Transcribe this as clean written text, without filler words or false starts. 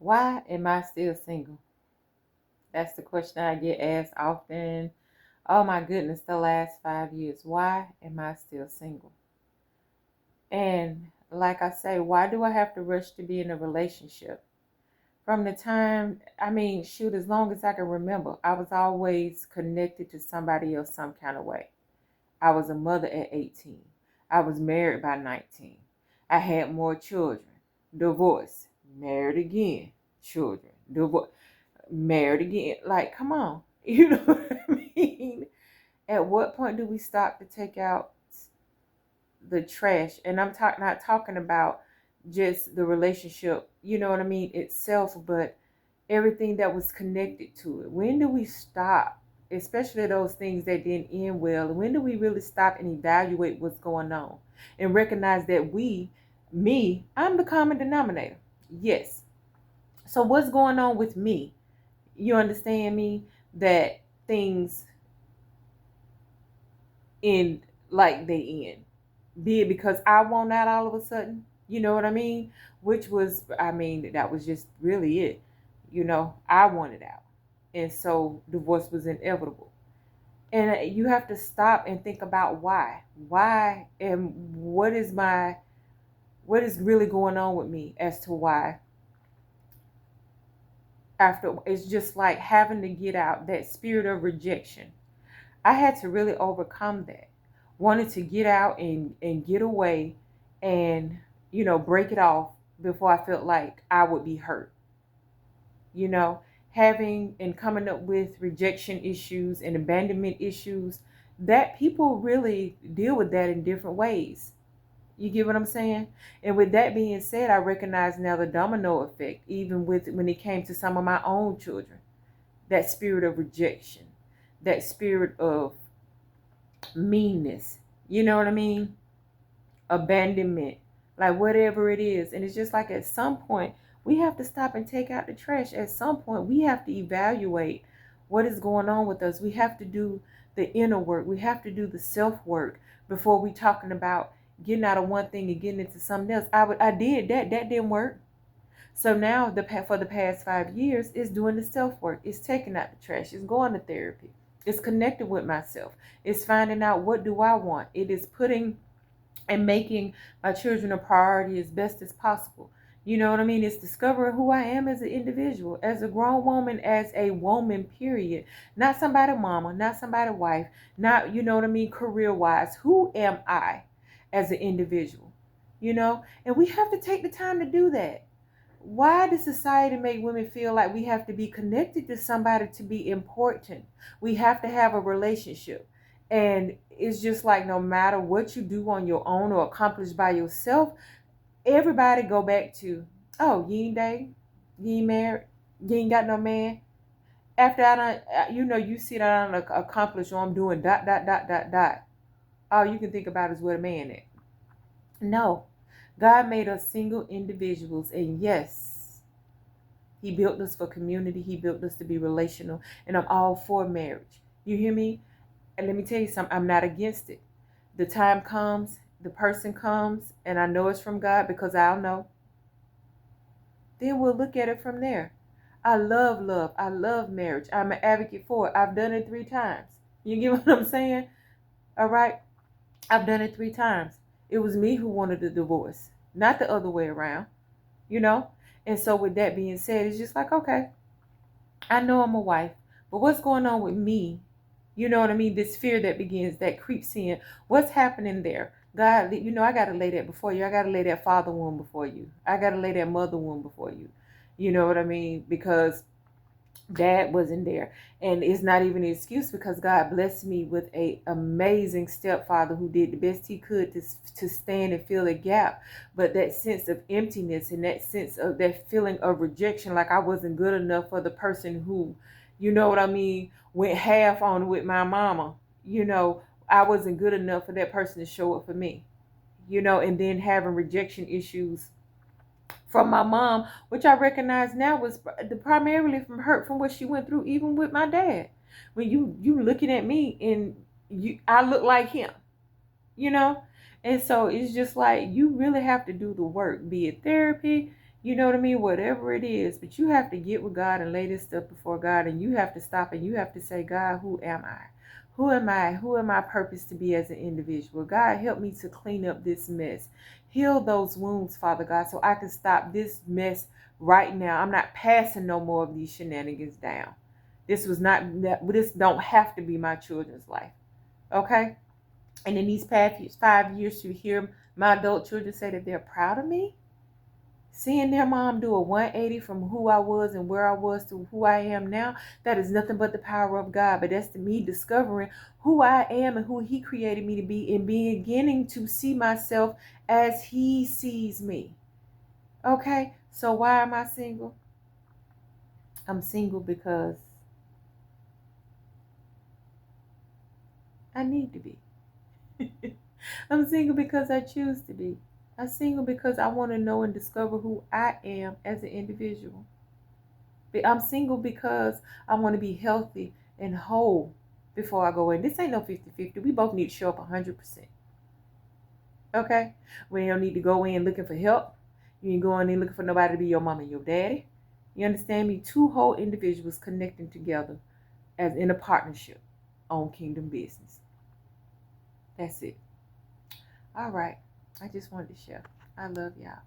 Why am I still single? That's the question I get asked often. Oh my goodness, the last 5 years. Why am I still single? And like I say, why do I have to rush to be in a relationship? From the time, shoot, as long as I can remember, I was always connected to somebody else some kind of way. I was a mother at 18. I was married by 19. I had more children. Divorce. Married again. Children. Divorce. Married again. Like, come on. You know what I mean? At what point do we stop to take out the trash? And I'm not talking about just the relationship, you know what I mean, itself, but everything that was connected to it. When do we stop? Especially those things that didn't end well. When do we really stop and evaluate what's going on and recognize that I'm the common denominator? Yes. So what's going on with me? You understand me? That things end like they end. Be it because I want out all of a sudden, you know what I mean? Which was, that was just really it. I wanted out. And so divorce was inevitable. And you have to stop and think about why. Why and what is really going on with me as to why after it's just like having to get out that spirit of rejection. I had to really overcome that. Wanted to get out and get away and, break it off before I felt like I would be hurt. You know, having and coming up with rejection issues and abandonment issues, that people really deal with that in different ways. You get what I'm saying? And with that being said, I recognize now the domino effect, even with when it came to some of my own children. That spirit of rejection, that spirit of meanness, you know what I mean? Abandonment, like whatever it is. And it's just like at some point, we have to stop and take out the trash. At some point, we have to evaluate what is going on with us. We have to do the inner work. We have to do the self work before we talking about getting out of one thing and getting into something else. I did that. That didn't work. So now for the past 5 years, it's doing the self work. It's taking out the trash. It's going to therapy. It's connecting with myself. It's finding out what do I want. It is putting and making my children a priority as best as possible. You know what I mean? It's discovering who I am as an individual, as a grown woman, as a woman, period. Not somebody mama, not somebody wife, not, you know what I mean, career wise. Who am I as an individual? And we have to take the time to do that. Why does society make women feel like we have to be connected to somebody to be important? We have to have a relationship. And it's just like no matter what you do on your own or accomplish by yourself, everybody go back to, oh, you ain't dating, you ain't married, you ain't got no man. After I done, you see that I done accomplished or I'm doing dot, dot, dot, dot, dot. All you can think about is what a man is. No. God made us single individuals, and yes, He built us for community. He built us to be relational, and I'm all for marriage. You hear me? And let me tell you something, I'm not against it. The time comes, the person comes, and I know it's from God because I'll know. Then we'll look at it from there. I love love. I love marriage. I'm an advocate for it. I've done it 3 times. You get what I'm saying? All right? I've done it 3 times. It was me who wanted the divorce, not the other way around, you know? And so with that being said, it's just like, okay, I know I'm a wife, but what's going on with me? You know what I mean? This fear that begins, that creeps in. What's happening there? God, I got to lay that before you. I got to lay that father wound before you. I got to lay that mother wound before you. You know what I mean? Because dad wasn't there. And it's not even an excuse because God blessed me with a amazing stepfather who did the best he could to stand and fill a gap. But that sense of emptiness and that sense of that feeling of rejection, like I wasn't good enough for the person who, you know what I mean, went half on with my mama. I wasn't good enough for that person to show up for me. And then having rejection issues from my mom, which I recognize now was primarily from what she went through, even with my dad. When you looking at me and I look like him, you know, and so it's just like you really have to do the work, be it therapy, You know what I mean? Whatever it is. But you have to get with God and lay this stuff before God. And you have to stop and you have to say, God, who am I? Who am I? Who am I purposed to be as an individual? God, help me to clean up this mess. Heal those wounds, Father God, so I can stop this mess right now. I'm not passing no more of these shenanigans down. This don't have to be my children's life. Okay? And in these past 5 years, to hear my adult children say that they're proud of me, seeing their mom do a 180 from who I was and where I was to who I am now, that is nothing but the power of God. But that's to me discovering who I am and who He created me to be and beginning to see myself as He sees me. Okay? So why am I single? I'm single because I need to be. I'm single because I choose to be. I'm single because I want to know and discover who I am as an individual. I'm single because I want to be healthy and whole before I go in. This ain't no 50-50. We both need to show up 100%. Okay? We don't need to go in looking for help. You ain't going in looking for nobody to be your mama and your daddy. You understand me? Two whole individuals connecting together as in a partnership on kingdom business. That's it. All right. I just wanted to share. I love y'all.